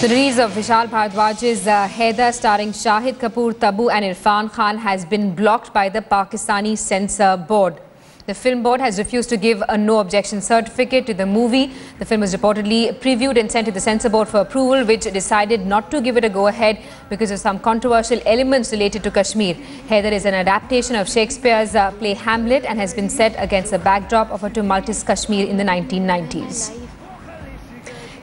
The release of Vishal Bharadwaj's Haider starring Shahid Kapoor, Tabu and Irrfan Khan has been blocked by the Pakistani Censor Board. The film board has refused to give a no objection certificate to the movie. The film was reportedly previewed and sent to the censor board for approval, which decided not to give it a go-ahead because of some controversial elements related to Kashmir. Haider is an adaptation of Shakespeare's play Hamlet and has been set against the backdrop of a tumultuous Kashmir in the 1990s.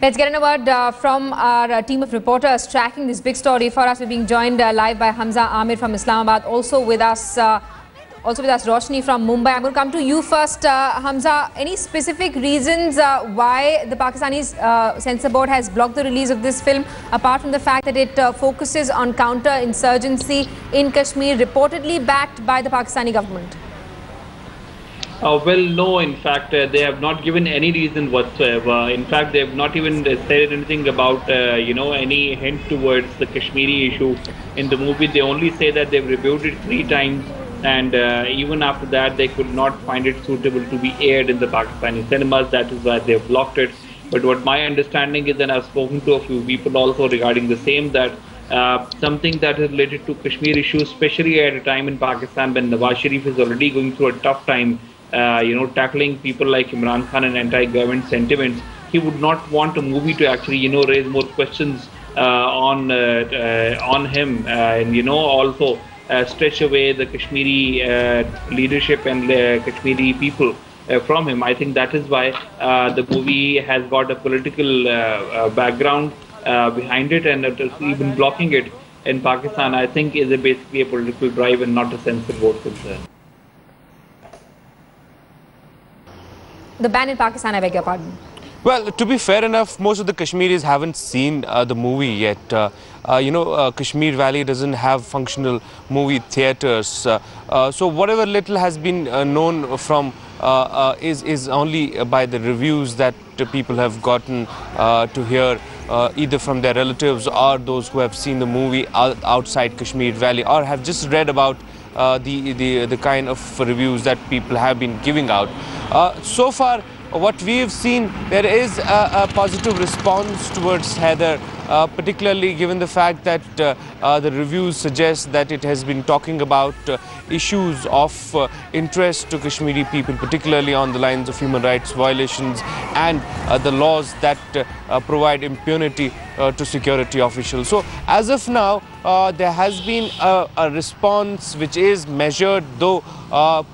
Let's get an word from our team of reporters tracking this big story. For us, we're being joined live by Hamza Amir from Islamabad. Also with us, Roshni from Mumbai. I'm going to come to you first, Hamza. Any specific reasons why the Pakistani censor board has blocked the release of this film, apart from the fact that it focuses on counter-insurgency in Kashmir, reportedly backed by the Pakistani government? Well, no, in fact, they have not given any reason whatsoever. In fact, they have not even said anything about, any hint towards the Kashmiri issue in the movie. They only say that they've reviewed it 3 times, and even after that, they could not find it suitable to be aired in the Pakistani cinemas. That is why they've blocked it. But what my understanding is, and I've spoken to a few people also regarding the same, that something that is related to Kashmir issue, especially at a time in Pakistan when Nawaz Sharif is already going through a tough time, tackling people like Imran Khan and anti-government sentiments, he would not want a movie to actually, raise more questions on him, and also stretch away the Kashmiri leadership and Kashmiri people from him. I think that is why the movie has got a political background behind it, and even blocking it in Pakistan, I think, is basically a political drive and not a censor board concern. The ban in Pakistan, I beg your pardon. Well, to be fair enough, most of the Kashmiris haven't seen the movie yet. Kashmir Valley doesn't have functional movie theatres. So whatever little has been known from is only by the reviews that people have gotten to hear, either from their relatives or those who have seen the movie outside Kashmir Valley, or have just read about the kind of reviews that people have been giving out. So far, what we have seen, there is a positive response towards Haider, particularly given the fact that the reviews suggest that it has been talking about issues of interest to Kashmiri people, particularly on the lines of human rights violations and the laws that provide impunity to security officials. So as of now, there has been a response which is measured, though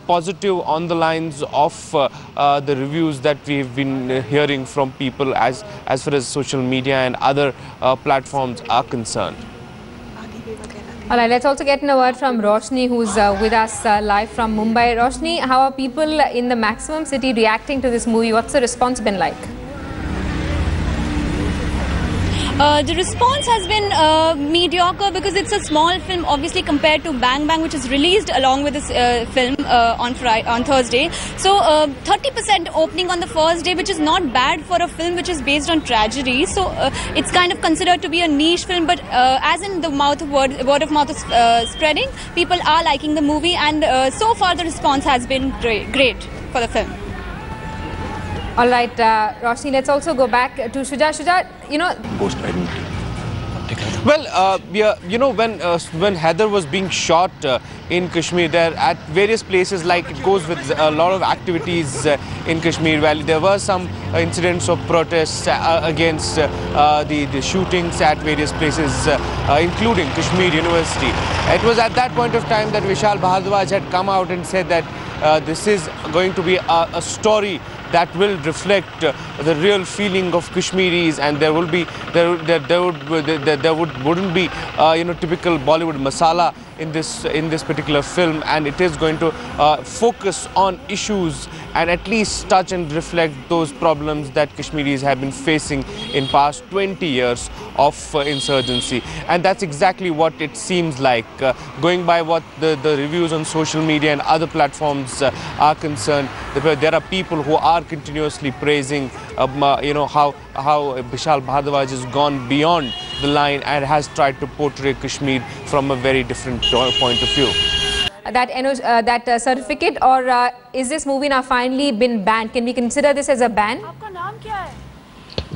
positive, on the lines of the reviews that we've been hearing from people as far as social media and other platforms are concerned. All right, let's also get in a word from Roshni, who's with us live from Mumbai. Roshni, how are people in the Maximum City reacting to this movie? What's the response been like? The response has been mediocre, because it's a small film, obviously, compared to Bang Bang, which is released along with this film on Thursday. So 30% opening on the first day, which is not bad for a film which is based on tragedy. So it's kind of considered to be a niche film, but as in the word of mouth is spreading, people are liking the movie, and so far the response has been great for the film. All right, Roshni, let's also go back to Shuja. Shuja, Ghost identity. Well, when Haider was being shot in Kashmir, there at various places, like it goes with a lot of activities in Kashmir Valley, there were some incidents of protests against the shootings at various places, including Kashmir University. It was at that point of time that Vishal Bharadwaj had come out and said that this is going to be a story that will reflect the real feeling of Kashmiris, and there wouldn't be typical Bollywood masala in this particular film, and it is going to focus on issues and at least touch and reflect those problems that Kashmiris have been facing in past 20 years of insurgency. And that's exactly what it seems like. Going by what the reviews on social media and other platforms are concerned, there are people who are continuously praising how Vishal Bharadwaj has gone beyond the line and has tried to portray Kashmir from a very different point of view. That certificate, or is this movie now finally been banned? Can we consider this as a ban?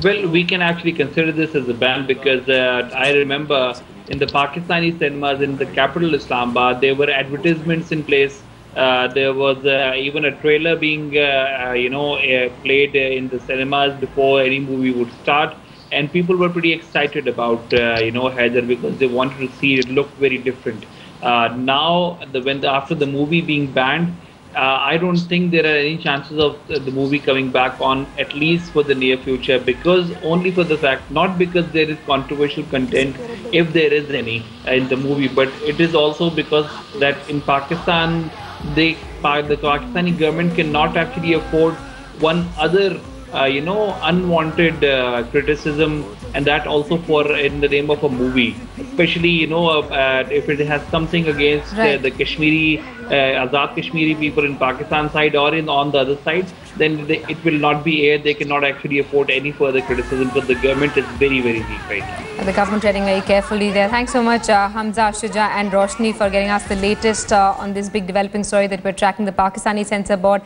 Well, we can actually consider this as a ban because I remember in the Pakistani cinemas in the capital Islamabad, there were advertisements in place. There was even a trailer being, played in the cinemas before any movie would start, and people were pretty excited about, Haider because they wanted to see it looked very different. After the movie being banned, I don't think there are any chances of the movie coming back on, at least for the near future, because only for the fact, not because there is controversial content, if there is any in the movie, but it is also because that in Pakistan, the Pakistani government cannot actually afford one other, unwanted criticism, and that also for in the name of a movie, especially if it has something against the Kashmiri Azad Kashmiri people in Pakistan side or on the other side, then it will not be aired. They cannot actually afford any further criticism because the government is very, very weak right now. The government treading very carefully there. Thanks so much, Hamza, Shuja and Roshni, for getting us the latest on this big developing story that we're tracking, the Pakistani Censor Board.